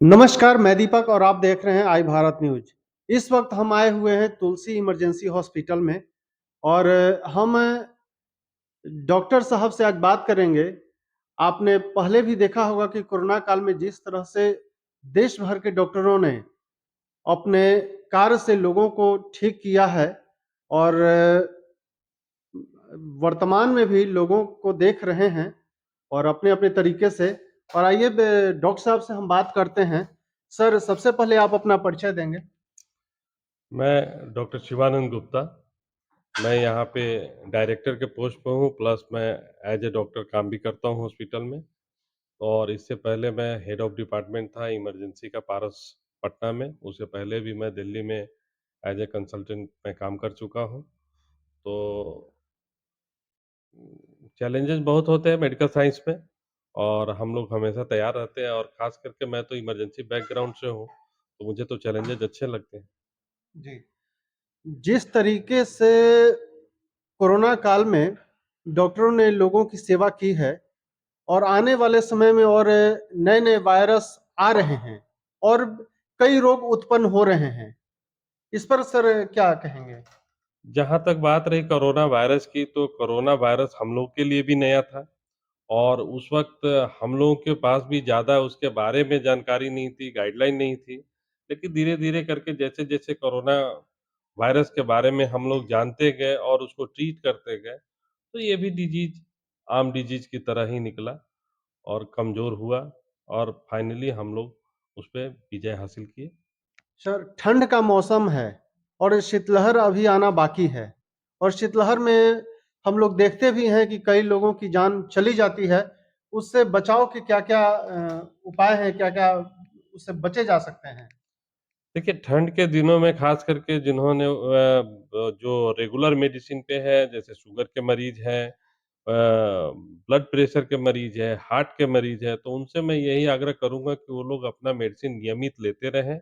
नमस्कार, मैं दीपक और आप देख रहे हैं आई भारत न्यूज़। इस वक्त हम आए हुए हैं तुलसी इमरजेंसी हॉस्पिटल में और हम डॉक्टर साहब से आज बात करेंगे। आपने पहले भी देखा होगा कि कोरोना काल में जिस तरह से देश भर के डॉक्टरों ने अपने कार्य से लोगों को ठीक किया है और वर्तमान में भी लोगों को देख रहे हैं और अपने-अपने तरीके से। और आइए डॉक्टर साहब से हम बात करते हैं। सर, सबसे पहले आप अपना परिचय देंगे? मैं डॉक्टर शिवानंद गुप्ता। मैं यहाँ पे डायरेक्टर के पोस्ट पे हूँ, प्लस मैं एज ए डॉक्टर काम भी करता हूँ हॉस्पिटल में। और इससे पहले मैं हेड ऑफ डिपार्टमेंट था इमरजेंसी का पारस पटना में। उससे पहले भी मैं दिल्ली में एज ए कंसल्टेंट मैं काम कर चुका हूँ। तो चैलेंजेस बहुत होते हैं मेडिकल साइंस में, और हम लोग हमेशा तैयार रहते हैं। और ख़ास करके मैं तो इमरजेंसी बैकग्राउंड से हूँ, तो मुझे तो चैलेंजेस अच्छे लगते हैं। जी। जिस तरीके से कोरोना काल में डॉक्टरों ने लोगों की सेवा की है और आने वाले समय में और नए-नए वायरस आ रहे हैं और कई रोग उत्पन्न हो रहे हैं। इस पर सर क्या कहेंगे? जहाँ तक बात रही कोरोना वायरस की, तो कोरोना वायरस हम लोग के लिए भी नया था, और उस वक़्त हम लोगों के पास भी ज़्यादा उसके बारे में जानकारी नहीं थी, गाइडलाइन नहीं थी। लेकिन धीरे-धीरे करके जैसे-जैसे कोरोना वायरस के बारे में हम लोग जानते गए और उसको ट्रीट करते गए, तो ये भी डिज़ीज़ आम डिज़ीज़ की तरह ही निकला और कमज़ोर हुआ, और फाइनली हम लोग उस पे विजय हासिल किए। सर, ठंड का मौसम है और शीतलहर अभी आना बाकी है और शीतलहर में हम लोग देखते भी हैं कि कई लोगों की जान चली जाती है। उससे बचाव के क्या-क्या उपाय हैं, क्या-क्या उससे बचे जा सकते हैं? देखिए, ठंड के दिनों में ख़ास करके जिन्होंने जो रेगुलर मेडिसिन पे है, जैसे शुगर के मरीज़ हैं, ब्लड प्रेशर के मरीज़ हैं, हार्ट के मरीज़ हैं, तो उनसे मैं यही आग्रह करूँगा कि वो लोग अपना मेडिसिन नियमित लेते रहें,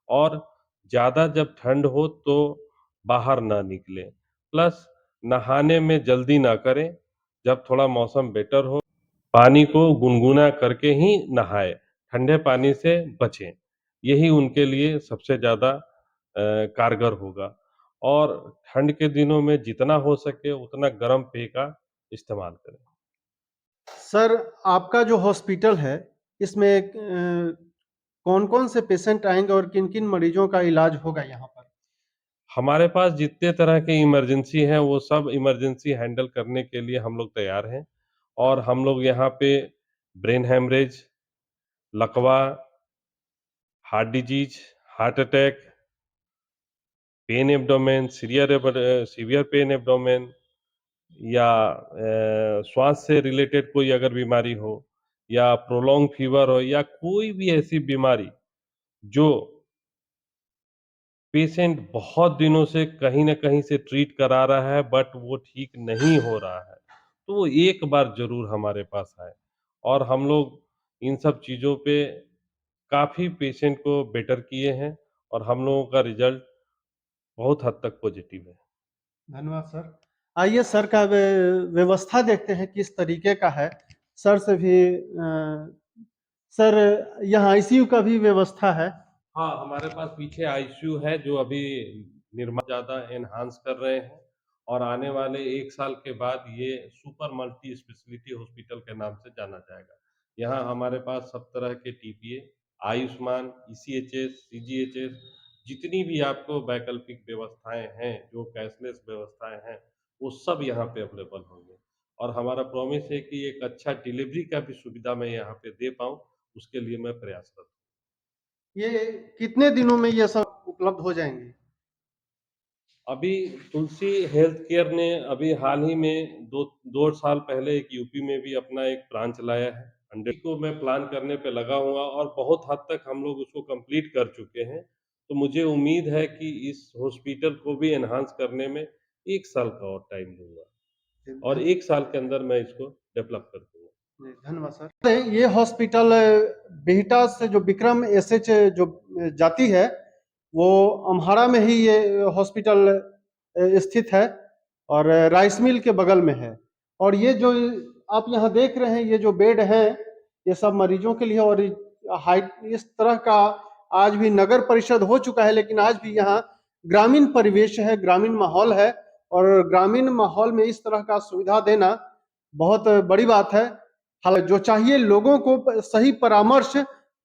और ज़्यादा जब ठंड हो तो बाहर ना निकलें। प्लस नहाने में जल्दी ना करें, जब थोड़ा मौसम बेटर हो, पानी को गुनगुना करके ही नहाएँ, ठंडे पानी से बचें। यही उनके लिए सबसे ज़्यादा कारगर होगा। और ठंड के दिनों में जितना हो सके उतना गर्म पेय का इस्तेमाल करें। सर, आपका जो हॉस्पिटल है, इसमें कौन-कौन से पेशेंट आएँगे और किन-किन मरीजों का इलाज होगा यहाँ पर? हमारे पास जितने तरह के इमरजेंसी हैं, वो सब इमरजेंसी हैंडल करने के लिए हम लोग तैयार हैं। और हम लोग यहाँ पे ब्रेन हैमरेज, लकवा, heart disease, heart attack, pen abdomen, severe pain abdomen, या श्वास से रिलेटेड कोई अगर बीमारी हो, या प्रोलॉन्ग फीवर हो, या कोई भी ऐसी बीमारी जो पेशेंट बहुत दिनों से कहीं न कहीं से ट्रीट करा रहा है बट वो ठीक नहीं हो रहा है, तो वो एक बार ज़रूर हमारे पास आए। और हम लोग इन सब चीज़ों पे काफ़ी पेशेंट को बेटर किए हैं, और हम लोगों का रिज़ल्ट बहुत हद तक पॉज़िटिव है। धन्यवाद सर। आइए सर का व्यवस्था देखते हैं किस तरीके का है। सर से भी सर यहाँ आईसीयू का भी व्यवस्था है। हाँ, हमारे पास पीछे आईसीयू है जो अभी निर्माण ज़्यादा एनहांस कर रहे हैं, और आने वाले 1 साल के बाद ये सुपर मल्टी स्पेशलिटी हॉस्पिटल के नाम से जाना जाएगा। यहाँ हमारे पास सब तरह के टीपीए, आयुष्मान, ईसीएचएस, सीजीएचएस, जितनी भी आपको वैकल्पिक व्यवस्थाएँ हैं, जो कैशलेस व्यवस्थाएँ हैं, वो सब यहाँ पे अवेलेबल होंगे। और हमारा प्रॉमिस है कि एक अच्छा डिलीवरी का भी सुविधा मैं यहाँ पे दे पाऊँ, उसके लिए मैं प्रयासरत हूँ। ये कितने दिनों में ये सब उपलब्ध हो जाएँगे? अभी तुलसी हेल्थ केयर ने अभी हाल ही में 2 साल पहले एक यूपी में भी अपना एक ब्रांच लाया है। 100 को मैं प्लान करने पे लगा हुआ, और बहुत हद तक हम लोग उसको कंप्लीट कर चुके हैं। तो मुझे उम्मीद है कि इस हॉस्पिटल को भी एनहांस करने में 1 साल का और टाइम लूँगा, जी, और 1 साल के अंदर मैं इसको डेवलप कर दूँगा। धन्यवाद सर। ये हॉस्पिटल बिहटा से जो विक्रम एसएच जो जाती है, वो अम्हाड़ा में ही ये हॉस्पिटल स्थित है और राइस मिल के बगल में है। और ये जो आप यहाँ देख रहे हैं, ये जो बेड हैं, ये सब मरीजों के लिए और इस तरह का आज भी नगर परिषद हो चुका है, लेकिन आज भी यहाँ ग्रामीण परिवेश है, ग्रामीण माहौल है, और ग्रामीण माहौल में इस तरह का सुविधा देना बहुत बड़ी बात है। हालांकि जो चाहिए लोगों को सही परामर्श,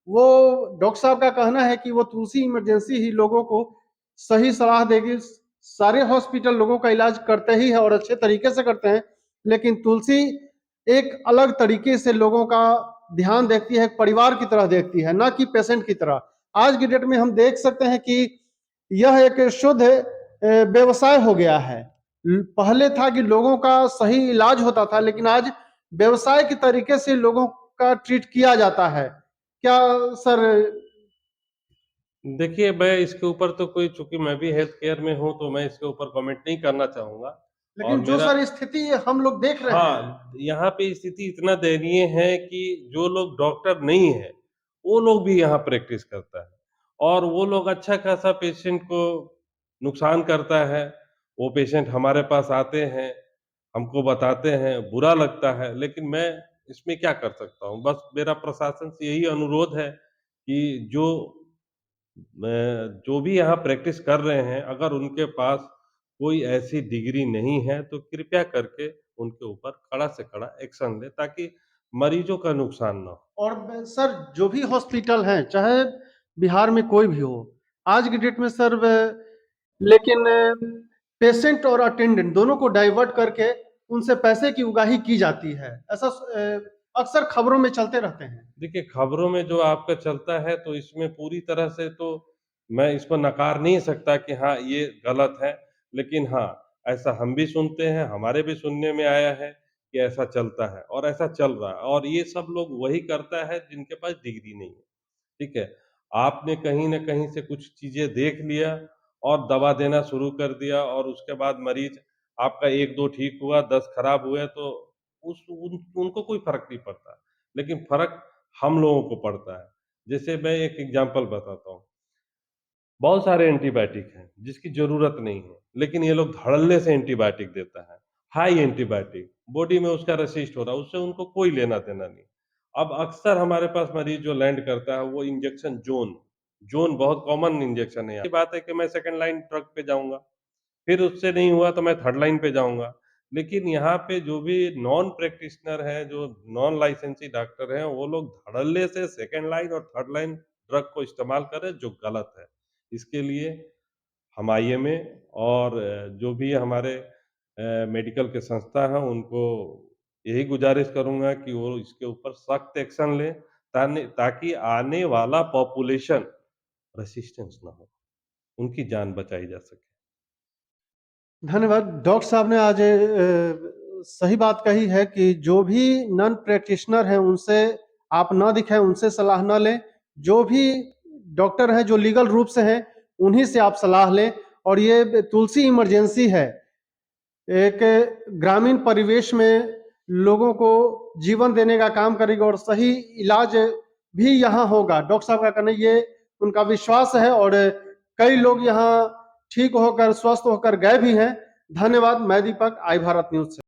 वो डॉक्टर साहब का कहना है कि वो तुलसी इमरजेंसी ही लोगों को सही सलाह देगी। सारे हॉस्पिटल लोगों का इलाज करते ही है और अच्छे तरीके से करते हैं, लेकिन तुलसी एक अलग तरीके से लोगों का ध्यान देखती है, परिवार की तरह देखती है, ना कि पेशेंट की तरह। आज की डेट में हम देख सकते हैं कि यह एक शुद्ध व्यवसाय हो गया है। पहले था कि लोगों का सही इलाज होता था, लेकिन आज व्यवसाय के तरीके से लोगों का ट्रीट किया जाता है। क्या सर? देखिए, मैं इसके ऊपर तो कोई, चूँकि मैं भी हेल्थ केयर में हूँ, तो मैं इसके ऊपर कमेंट नहीं करना चाहूँगा और लेकिन जो मेरा सर स्थिति हम लोग देख रहे हैं, हाँ, यहाँ पे स्थिति इतना दयनीय है कि जो लोग डॉक्टर नहीं हैं, वो लोग भी यहाँ प्रैक्टिस करता है और वो लोग अच्छा खासा पेशेंट को नुकसान करता है। वो पेशेंट हमारे पास आते हैं, हमको बताते हैं, बुरा लगता है, लेकिन मैं इसमें क्या कर सकता हूँ? बस मेरा प्रशासन से यही अनुरोध है कि जो भी यहाँ प्रैक्टिस कर रहे हैं, अगर उनके पास कोई ऐसी डिग्री नहीं है, तो कृपया करके उनके ऊपर कड़ा से कड़ा एक्शन लें, ताकि मरीजों का नुकसान ना हो। और सर जो भी हॉस्पिटल हैं, चाहे बिहार में कोई भी हो, आज की डेट में सर लेकिन पेशेंट और अटेंडेंट दोनों को डाइवर्ट करके उनसे पैसे की उगाही की जाती है, ऐसा अक्सर खबरों में चलते रहते हैं। देखिए, खबरों में जो आपका चलता है, तो इसमें पूरी तरह से तो मैं इसको नकार नहीं सकता कि हाँ, ये गलत है। लेकिन हाँ, ऐसा हम भी सुनते हैं, हमारे भी सुनने में आया है कि ऐसा चलता है और ऐसा चल रहा है और ये सब लोग वही करता है जिनके पास डिग्री नहीं है, ठीक है? आपने कहीं न कहीं से कुछ चीज़ें देख लिया और दवा देना शुरू कर दिया और उसके बाद मरीज़ आपका 1-2 ठीक हुआ, 10 खराब हुए, तो उनको कोई फ़र्क नहीं पड़ता। लेकिन फ़र्क हम लोगों को पड़ता है। जैसे मैं एक एग्ज़ाम्पल बताता हूँ। बहुत सारे एंटीबायोटिक हैं, जिसकी ज़रूरत नहीं है, लेकिन ये लोग धड़ल्ले से एंटीबायोटिक देता है। हाई एंटीबायोटिक, बॉडी में उसका रेसिस्ट हो रहा है, उससे उनको कोई लेना-देना नहीं। अब अक्सर हमारे पास मरीज़ जो लैंड करता है, वो इंजेक्शन ज़ोन, ज़ोन बहुत कॉमन इंजेक्शन है। ये बात है कि मैं सेकंड लाइन ड्रग पे जाऊँगा, फिर उससे नहीं हुआ तो मैं थर्ड लाइन पे जाऊँगा। लेकिन यहाँ पे जो भी नॉन प्रैक्टिशनर हैं, जो नॉन लाइसेंसी डॉक्टर हैं, वो लोग धड़ल्ले से सेकंड लाइन और थर्ड लाइन ड्रग को इस्तेमाल कर रहे हैं, जो गलत है। इसके लिए हम आईएमए और जो भी हमारे मेडिकल के संस्था हैं, उनको यही गुज़ारिश करूँगा कि वो इसके ऊपर सख्त एक्शन लें, ताकि आने वाला पॉपुलेशन रेसिस्टेंस ना हो, उनकी जान बचाई जा सके। धन्यवाद। डॉक्टर साहब ने आज सही बात कही है कि जो भी नॉन प्रैक्टिशनर हैं उनसे आप ना दिखाएं, उनसे सलाह ना लें। जो भी डॉक्टर हैं जो लीगल रूप से हैं, उन्हीं से आप सलाह लें। और ये तुलसी इमरजेंसी है, एक ग्रामीण परिवेश में लोगों को जीवन देने का काम करेगी और सही इलाज भी यहाँ होगा। डॉक्टर साहब का कहना ये उनका विश्वास है और कई लोग यहाँ ठीक होकर स्वस्थ होकर गए भी हैं। धन्यवाद। मैं दीपक, आई भारत न्यूज से।